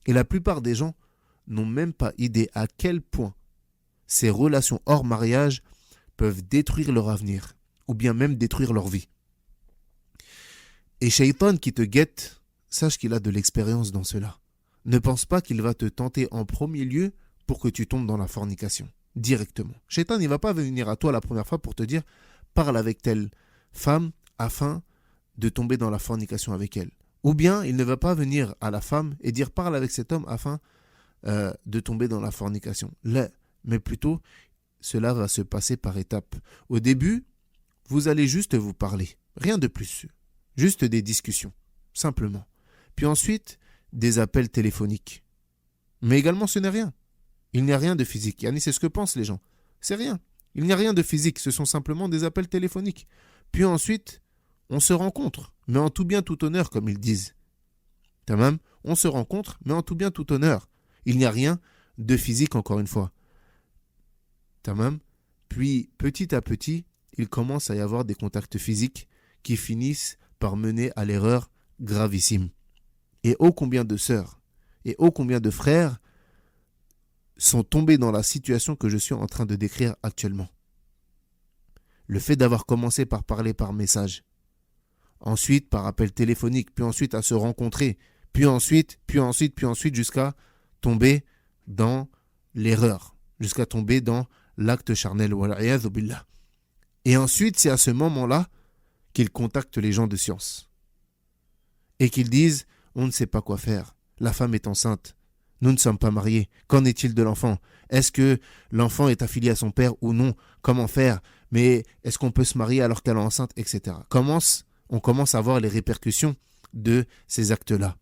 Et la plupart des gens n'ont même pas idée à quel point ces relations hors mariage peuvent détruire leur avenir, ou bien même détruire leur vie. Et Shaitan qui te guette, sache qu'il a de l'expérience dans cela. Ne pense pas qu'il va te tenter en premier lieu pour que tu tombes dans la fornication, directement. Shaitan, il ne va pas venir à toi la première fois pour te dire « parle avec telle femme afin de tomber dans la fornication avec elle ». Ou bien, il ne va pas venir à la femme et dire « parle avec cet homme afin de tomber dans la fornication ». Là, mais plutôt, cela va se passer par étapes. Au début, vous allez juste vous parler, rien de plus. Juste des discussions, simplement. Puis ensuite, des appels téléphoniques. Mais également, ce n'est rien. Il n'y a rien de physique. Yani, c'est ce que pensent les gens. C'est rien. Il n'y a rien de physique. Ce sont simplement des appels téléphoniques. Puis ensuite, on se rencontre, mais en tout bien, tout honneur, comme ils disent. Tamam, on se rencontre, mais en tout bien, tout honneur. Il n'y a rien de physique, encore une fois. Tamam. Puis, petit à petit, il commence à y avoir des contacts physiques qui finissent par mener à l'erreur gravissime. Et ô combien de sœurs et ô combien de frères sont tombés dans la situation que je suis en train de décrire actuellement. Le fait d'avoir commencé par parler par message, ensuite par appel téléphonique, puis ensuite à se rencontrer, puis ensuite jusqu'à tomber dans l'erreur, jusqu'à tomber dans l'acte charnel. Et ensuite, c'est à ce moment-là qu'ils contactent les gens de science et qu'ils disent « on ne sait pas quoi faire, la femme est enceinte, nous ne sommes pas mariés, qu'en est-il de l'enfant? Est-ce que l'enfant est affilié à son père ou non? Comment faire? Mais est-ce qu'on peut se marier alors qu'elle est enceinte, etc. » On commence à voir les répercussions de ces actes-là.